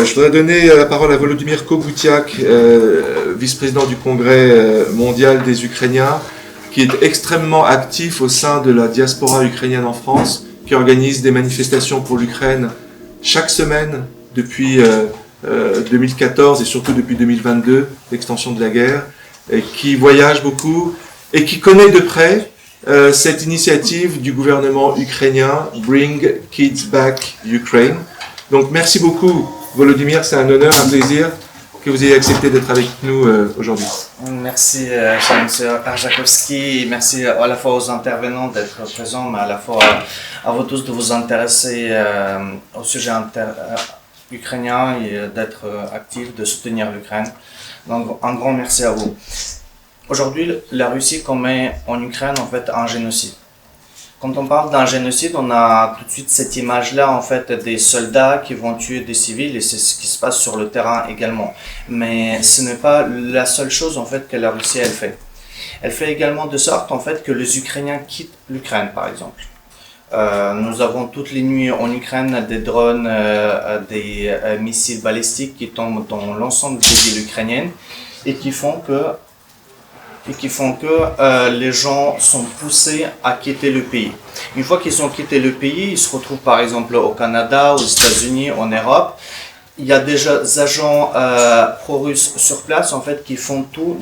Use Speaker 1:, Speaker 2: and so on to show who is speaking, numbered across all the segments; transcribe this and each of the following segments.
Speaker 1: Je voudrais donner la parole à Volodymyr Kogoutiak, vice-président du Congrès mondial des Ukrainiens, qui est extrêmement actif au sein de la diaspora ukrainienne en France, qui organise des manifestations pour l'Ukraine chaque semaine depuis 2014 et surtout depuis 2022, l'extension de la guerre, et qui voyage beaucoup et qui connaît de près cette initiative du gouvernement ukrainien Bring Kids Back Ukraine. Donc merci beaucoup Volodymyr, c'est un honneur, un plaisir que vous ayez accepté d'être avec nous aujourd'hui.
Speaker 2: Merci cher M. Arjakovski, merci à la fois aux intervenants d'être présents, mais à la fois à vous tous de vous intéresser au sujet ukrainien et d'être actifs, de soutenir l'Ukraine. Donc un grand merci à vous. Aujourd'hui, la Russie commet en Ukraine en fait un génocide. Quand on parle d'un génocide, on a tout de suite cette image-là en fait des soldats qui vont tuer des civils et c'est ce qui se passe sur le terrain également. Mais ce n'est pas la seule chose en fait que la Russie elle fait. Elle fait également de sorte en fait que les Ukrainiens quittent l'Ukraine par exemple. Nous avons toutes les nuits en Ukraine des drones, des missiles balistiques qui tombent dans l'ensemble des villes ukrainiennes et qui font que les gens sont poussés à quitter le pays. Une fois qu'ils ont quitté le pays, ils se retrouvent par exemple au Canada, aux États-Unis, en Europe. Il y a déjà des agents pro-russes sur place en fait qui font tout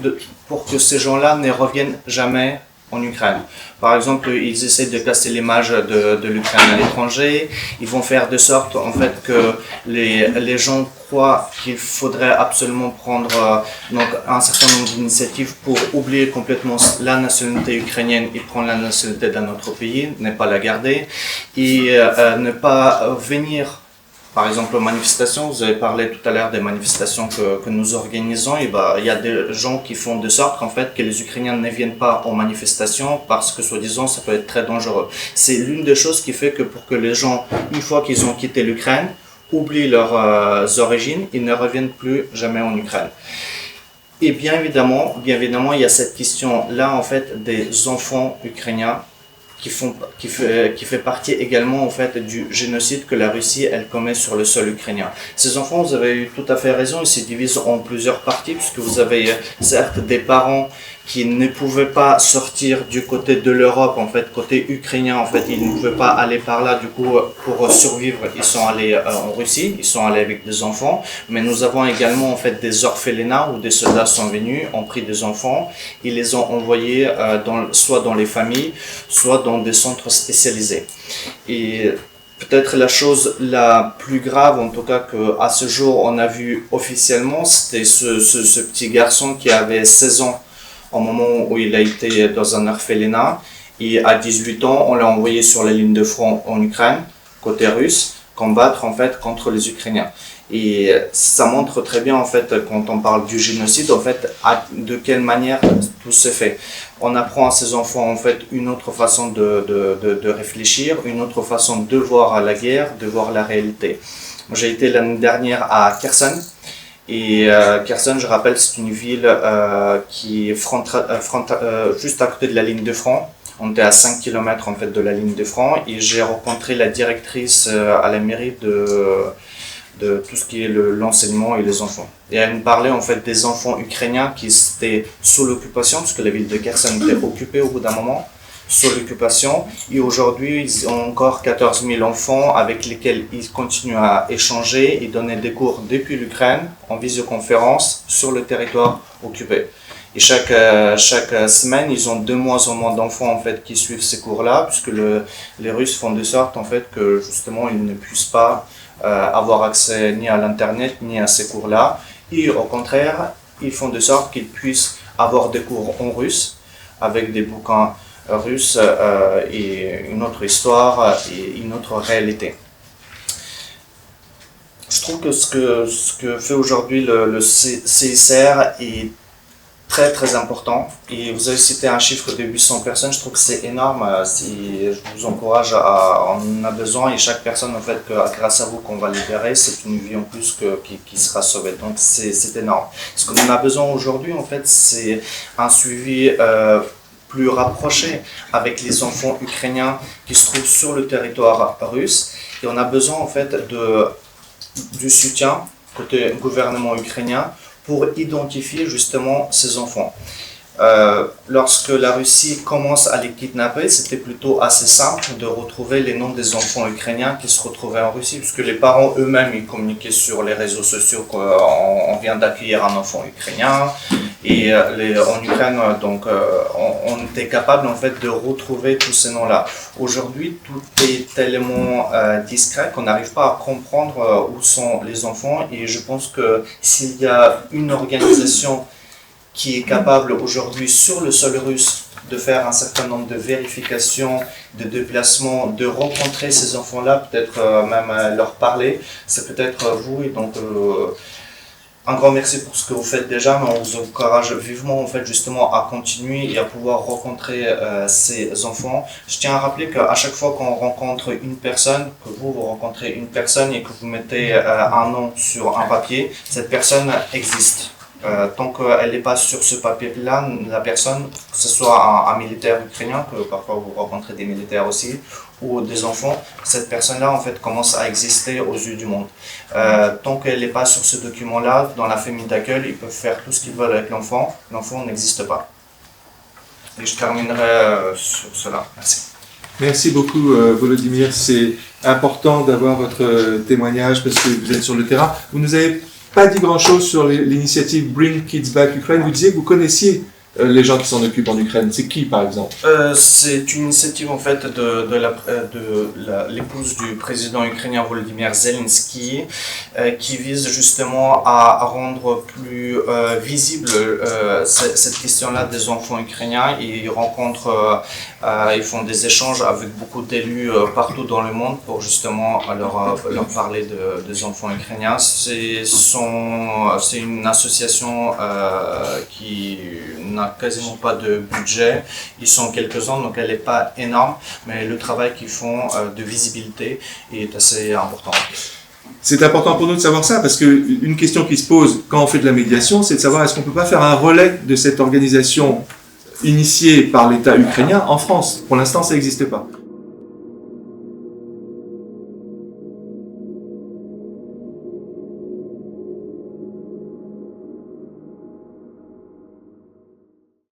Speaker 2: pour que ces gens-là ne reviennent jamais en Ukraine. Par exemple, ils essaient de casser l'image de l'Ukraine à l'étranger. Ils vont faire de sorte en fait que les gens croient qu'il faudrait absolument prendre donc un certain nombre d'initiatives pour oublier complètement la nationalité ukrainienne et prendre la nationalité d'un autre pays, ne pas la garder et ne pas venir. Par exemple, aux manifestations, vous avez parlé tout à l'heure des manifestations que nous organisons, et il y a des gens qui font de sorte qu'en fait, que les Ukrainiens ne viennent pas aux manifestations parce que, soi-disant, ça peut être très dangereux. C'est l'une des choses qui fait que pour que les gens, une fois qu'ils ont quitté l'Ukraine, oublient leurs origines, ils ne reviennent plus jamais en Ukraine. Et bien évidemment, il y a cette question-là, en fait, des enfants ukrainiens qui fait partie également en fait du génocide que la Russie elle commet sur le sol ukrainien. Ces enfants, vous avez eu tout à fait raison, ils se divisent en plusieurs parties puisque vous avez certes des parents qui ne pouvaient pas sortir du côté de l'Europe, en fait, côté ukrainien, en fait, ils ne pouvaient pas aller par là, du coup, pour survivre, ils sont allés en Russie, ils sont allés avec des enfants, mais nous avons également, en fait, des orphelinats où des soldats sont venus, ont pris des enfants, ils les ont envoyés soit dans les familles, soit dans des centres spécialisés. Et peut-être la chose la plus grave, en tout cas qu'à ce jour on a vu officiellement, c'était ce petit garçon qui avait 16 ans au moment où il a été dans un orphelinat et à 18 ans on l'a envoyé sur la ligne de front en Ukraine, côté russe, combattre en fait contre les Ukrainiens. Et ça montre très bien en fait quand on parle du génocide en fait de quelle manière tout se fait. On apprend à ces enfants en fait une autre façon de réfléchir, une autre façon de voir la guerre, de voir la réalité. J'ai été l'année dernière à Kherson. Et Kherson, je rappelle, c'est une ville qui est juste à côté de la ligne de front. On était à 5 km en fait de la ligne de front et j'ai rencontré la directrice à la mairie de tout ce qui est l'enseignement et les enfants. Et elle me parlait en fait des enfants ukrainiens qui étaient sous l'occupation, puisque la ville de Kherson était occupée au bout d'un moment, sous l'occupation. Et aujourd'hui, ils ont encore 14 000 enfants avec lesquels ils continuent à échanger et donner des cours depuis l'Ukraine en visioconférence sur le territoire occupé. Et chaque semaine, ils ont de moins en moins d'enfants en fait qui suivent ces cours-là, puisque les Russes font de sorte en fait que justement ils ne puissent pas avoir accès ni à l'internet ni à ces cours-là. Et au contraire, ils font de sorte qu'ils puissent avoir des cours en russe avec des bouquins russes et une autre histoire et une autre réalité. Je trouve que ce que fait aujourd'hui le CICR est très important. Et vous avez cité un chiffre de 800 personnes, je trouve que c'est énorme. Je vous encourage on a besoin et chaque personne, en fait, grâce à vous qu'on va libérer, c'est une vie en plus qui sera sauvée. Donc c'est énorme. Ce qu'on a besoin aujourd'hui, en fait, c'est un suivi plus rapproché avec les enfants ukrainiens qui se trouvent sur le territoire russe. Et on a besoin, en fait, du soutien côté gouvernement ukrainien, pour identifier justement ces enfants. Lorsque la Russie commence à les kidnapper, c'était plutôt assez simple de retrouver les noms des enfants ukrainiens qui se retrouvaient en Russie, puisque les parents eux-mêmes ils communiquaient sur les réseaux sociaux qu'on vient d'accueillir un enfant ukrainien. Et en Ukraine, donc, on était capable en fait de retrouver tous ces noms-là. Aujourd'hui, tout est tellement discret qu'on n'arrive pas à comprendre où sont les enfants. Et je pense que s'il y a une organisation qui est capable aujourd'hui sur le sol russe de faire un certain nombre de vérifications, de déplacements, de rencontrer ces enfants-là, peut-être même leur parler, c'est peut-être vous. Et donc, un grand merci pour ce que vous faites déjà, mais on vous encourage vivement en fait justement à continuer et à pouvoir rencontrer ces enfants. Je tiens à rappeler qu'à chaque fois qu'on rencontre une personne, que vous rencontrez une personne et que vous mettez un nom sur un papier, cette personne existe. Tant qu'elle n'est pas sur ce papier-là, la personne, que ce soit un militaire ukrainien, que parfois vous rencontrez des militaires aussi, ou des enfants, cette personne-là en fait commence à exister aux yeux du monde. Tant qu'elle n'est pas sur ce document-là, dans la famille d'accueil, ils peuvent faire tout ce qu'ils veulent avec l'enfant n'existe pas. Et je terminerai sur cela. Merci.
Speaker 1: Merci beaucoup Volodymyr, c'est important d'avoir votre témoignage parce que vous êtes sur le terrain. Vous nous avez pas dit grand-chose sur l'initiative Bring Kids Back Ukraine. Vous disiez que vous connaissiez les gens qui s'en occupent en Ukraine. C'est qui, par exemple?
Speaker 2: C'est une initiative en fait de l'épouse du président ukrainien Volodymyr Zelensky qui vise justement à rendre plus visible cette question-là des enfants ukrainiens. Ils rencontrent, ils font des échanges avec beaucoup d'élus partout dans le monde pour justement leur parler des enfants ukrainiens. C'est une association qui n'a quasiment pas de budget, ils sont quelques-uns donc elle n'est pas énorme, mais le travail qu'ils font de visibilité est assez important.
Speaker 1: C'est important pour nous de savoir ça parce qu'une question qui se pose quand on fait de la médiation, c'est de savoir est-ce qu'on ne peut pas faire un relais de cette organisation initiée par l'État ukrainien en France. Pour l'instant, ça n'existe pas.